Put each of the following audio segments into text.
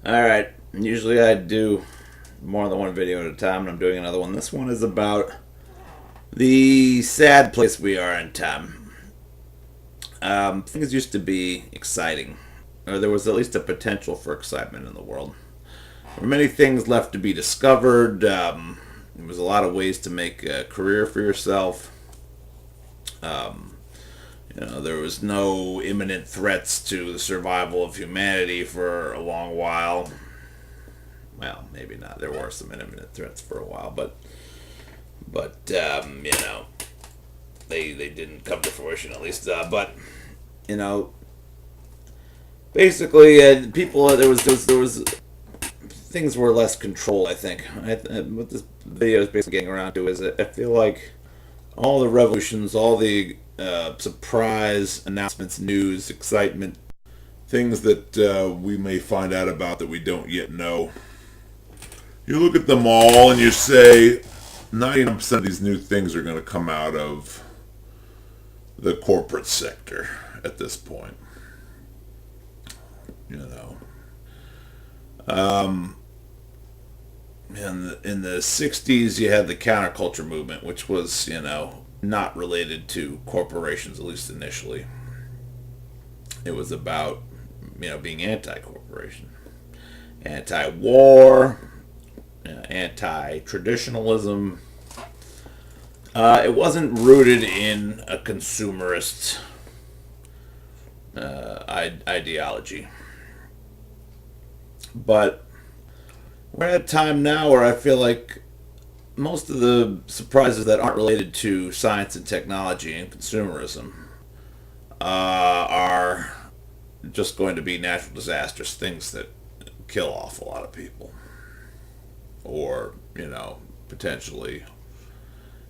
Alright, usually I do more than one video at a time, and I'm doing another one. This one is about the sad place we are in time. Things used to be exciting, or there was at least a potential for excitement in the world. There were many things left to be discovered. There was a lot of ways to make a career for yourself. Um, there was no imminent threats to the survival of humanity for a long while. Well, maybe not. There were some imminent threats for a while, but they didn't come to fruition at least. But you know, basically, people there was things were less controlled. I think. What this video is basically getting around to is I feel like all the revolutions, all the surprise announcements, news, excitement, things that we may find out about that we don't yet know. You look at them all and you say 99% of these new things are going to come out of the corporate sector at this point. You know. In the 60s, you had the counterculture movement, which was, not related to corporations, at least initially. It was about, being anti-corporation, anti-war, anti-traditionalism. It wasn't rooted in a consumerist ideology. But we're at a time now where I feel like most of the surprises that aren't related to science and technology and consumerism are just going to be natural disasters, things that kill off a lot of people. Or, potentially,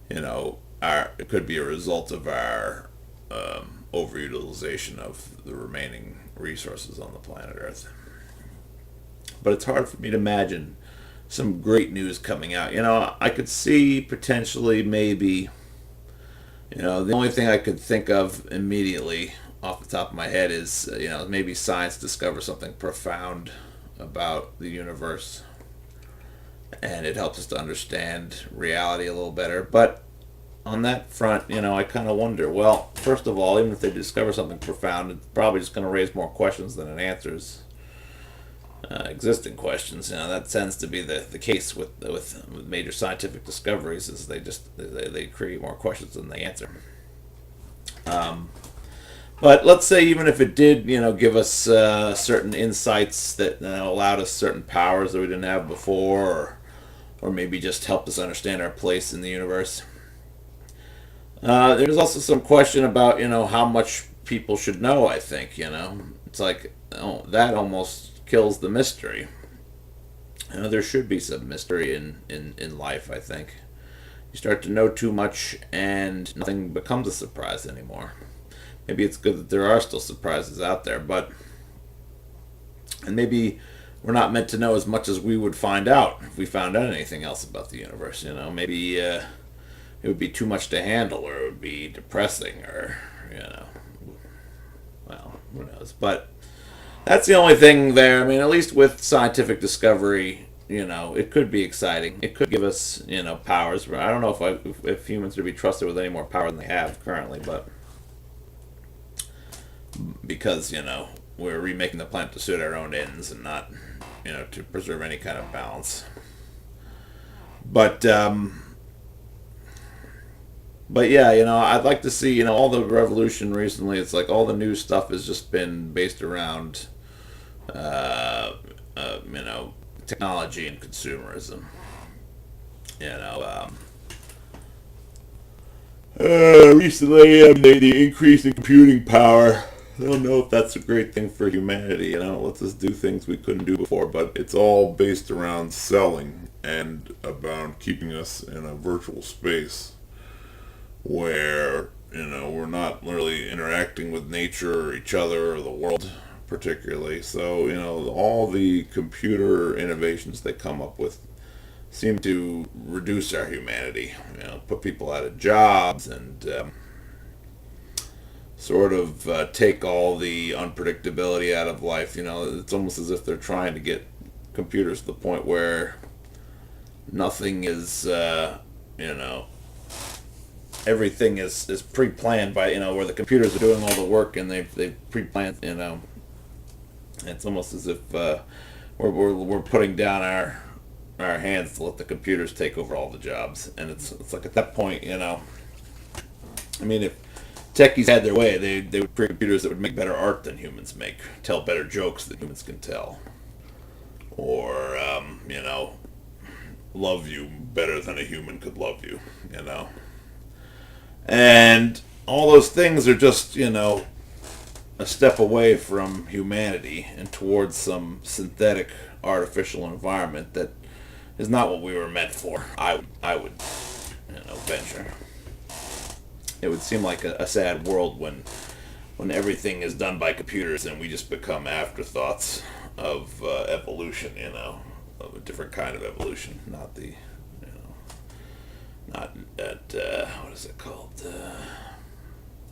it could be a result of our overutilization of the remaining resources on the planet Earth. But it's hard for me to imagine some great news coming out. I could see potentially maybe, the only thing I could think of immediately off the top of my head is, maybe science discovers something profound about the universe and it helps us to understand reality a little better. But on that front, I kind of wonder, well, first of all, even if they discover something profound, it's probably just going to raise more questions than it answers existing questions. That tends to be the case with major scientific discoveries, is they create more questions than they answer. But let's say even if it did, give us certain insights that allowed us certain powers that we didn't have before, or maybe just helped us understand our place in the universe. There's also some question about how much people should know. I think it's like, that almost kills the mystery. There should be some mystery in life. I think you start to know too much and nothing becomes a surprise anymore. Maybe it's good that there are still surprises out there, and maybe we're not meant to know as much as we would find out if we found out anything else about the universe. Maybe it would be too much to handle, or it would be depressing, or well, who knows? But that's the only thing there. I mean, at least with scientific discovery, it could be exciting. It could give us, powers. I don't know if humans would be trusted with any more power than they have currently, but because we're remaking the planet to suit our own ends and not to preserve any kind of balance. But yeah, I'd like to see all the revolution recently. It's like all the new stuff has just been based around technology and consumerism. you know um, Recently, the increase in computing power, I don't know if that's a great thing for humanity. It lets us do things we couldn't do before, but it's all based around selling and about keeping us in a virtual space where, we're not really interacting with nature or each other or the world particularly. So, all the computer innovations they come up with seem to reduce our humanity, put people out of jobs and sort of take all the unpredictability out of life. It's almost as if they're trying to get computers to the point where nothing is, you know, everything is pre-planned by, where the computers are doing all the work and they've pre-planned, it's almost as if we're putting down our hands to let the computers take over all the jobs. And it's like at that point, I mean, if techies had their way, they would create computers that would make better art than humans make, tell better jokes than humans can tell, or love you better than a human could love you. And all those things are just, a step away from humanity and towards some synthetic artificial environment that is not what we were meant for. I would venture. It would seem like a sad world when everything is done by computers and we just become afterthoughts of evolution, of a different kind of evolution, not the, not that, what is it called,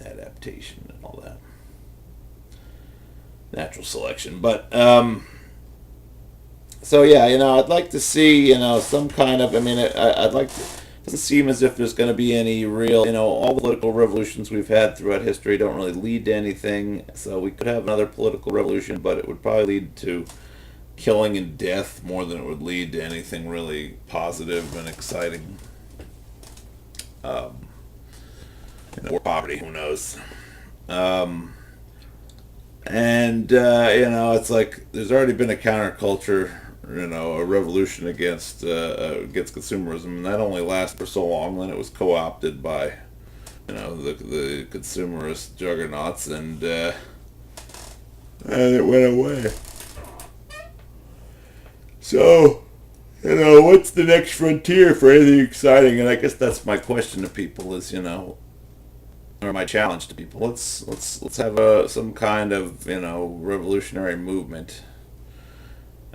adaptation and all that, natural selection. But so yeah, I'd like to see, some kind of, I'd like to, it doesn't seem as if there's going to be any real, all the political revolutions we've had throughout history don't really lead to anything. So we could have another political revolution, but it would probably lead to killing and death more than it would lead to anything really positive and exciting. Or poverty, who knows? And it's like there's already been a counterculture, a revolution against consumerism, and that only lasted for so long. Then it was co-opted by, the consumerist juggernauts, and it went away. So, what's the next frontier for anything exciting? And I guess that's my question to people is, or my challenge to people. Let's have some kind of, revolutionary movement.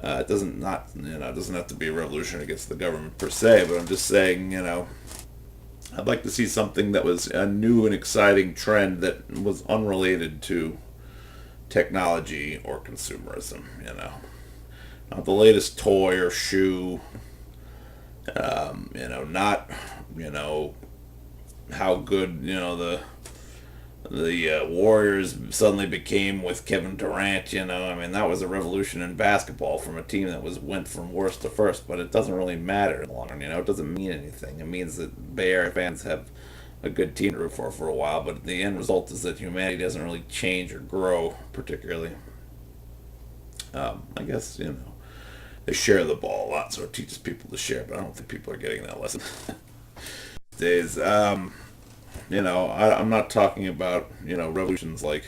It doesn't have to be a revolution against the government per se, but I'm just saying, I'd like to see something that was a new and exciting trend that was unrelated to technology or consumerism, Not the latest toy or shoe, not, how good, the Warriors suddenly became with Kevin Durant, that was a revolution in basketball from a team that went from worst to first, but it doesn't really matter in the long run, it doesn't mean anything. It means that Bay Area fans have a good team to root for a while, but the end result is that humanity doesn't really change or grow particularly. I guess, they share the ball a lot, so it teaches people to share, but I don't think people are getting that lesson these days. I'm not talking about, revolutions like,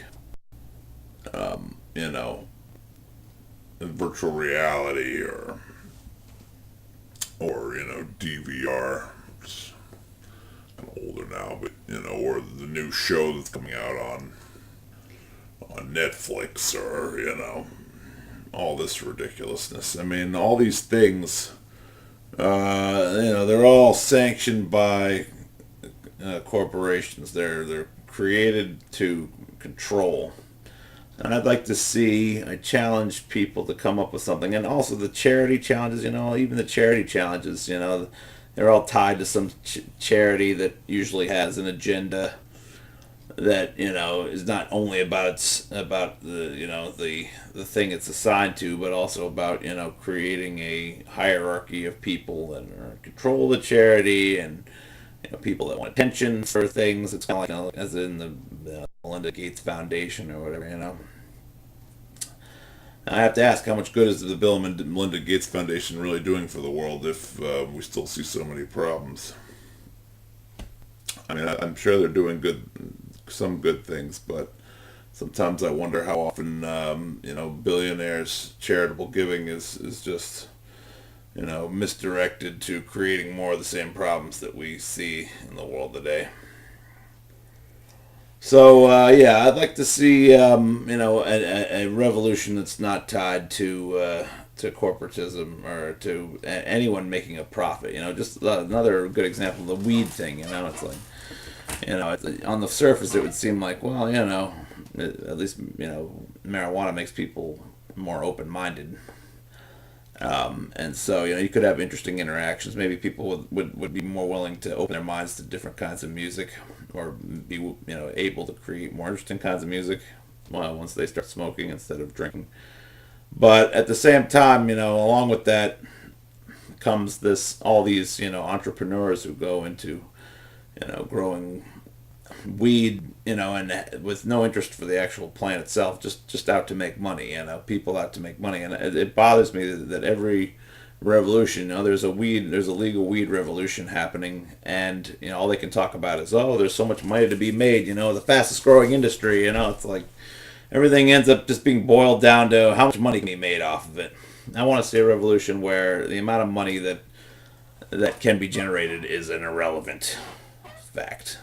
virtual reality or DVR. I'm older now, but, or the new show that's coming out on Netflix or, all this ridiculousness. All these things, they're all sanctioned by corporations. They're created to control. And I'd like to see, I challenge people to come up with something. And also the charity challenges, even the charity challenges, they're all tied to some charity that usually has an agenda that, is not only about the thing it's assigned to, but also about, creating a hierarchy of people that are in control of the charity and, people that want attention for things. It's kind of like, as in the Melinda Gates Foundation or whatever, I have to ask, how much good is the Bill and Melinda Gates Foundation really doing for the world if we still see so many problems? I'm sure they're doing some good things, but sometimes I wonder how often, billionaires' charitable giving is just, misdirected to creating more of the same problems that we see in the world today. So, I'd like to see, a revolution that's not tied to corporatism or to anyone making a profit. Just another good example, the weed thing. It's like, on the surface it would seem like, well, at least, marijuana makes people more open-minded. And so, you could have interesting interactions. Maybe people would be more willing to open their minds to different kinds of music, or be, able to create more interesting kinds of music, well, once they start smoking instead of drinking. But at the same time, along with that comes all these, entrepreneurs who go into, growing weed, and with no interest for the actual plant itself, just out to make money. People out to make money, and it bothers me that every revolution, there's a legal weed revolution happening, and all they can talk about is, oh, there's so much money to be made. The fastest growing industry. It's like everything ends up just being boiled down to how much money can be made off of it. I want to see a revolution where the amount of money that can be generated is an irrelevant fact.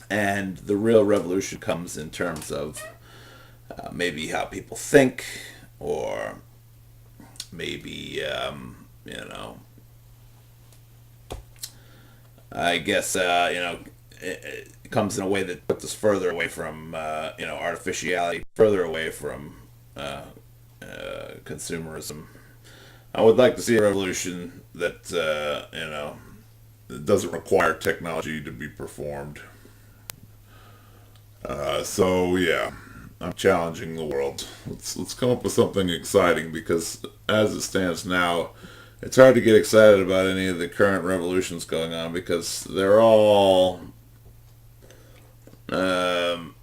And the real revolution comes in terms of maybe how people think, or maybe, I guess, it comes in a way that puts us further away from, artificiality, further away from consumerism. I would like to see a revolution that, that doesn't require technology to be performed. So yeah, I'm challenging the world. Let's come up with something exciting, because as it stands now, it's hard to get excited about any of the current revolutions going on, because they're all um,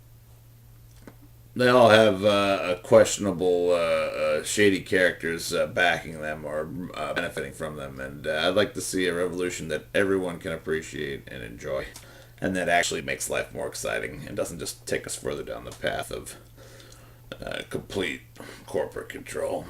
they all have questionable, shady characters backing them, or benefiting from them. And I'd like to see a revolution that everyone can appreciate and enjoy, and that actually makes life more exciting and doesn't just take us further down the path of complete corporate control.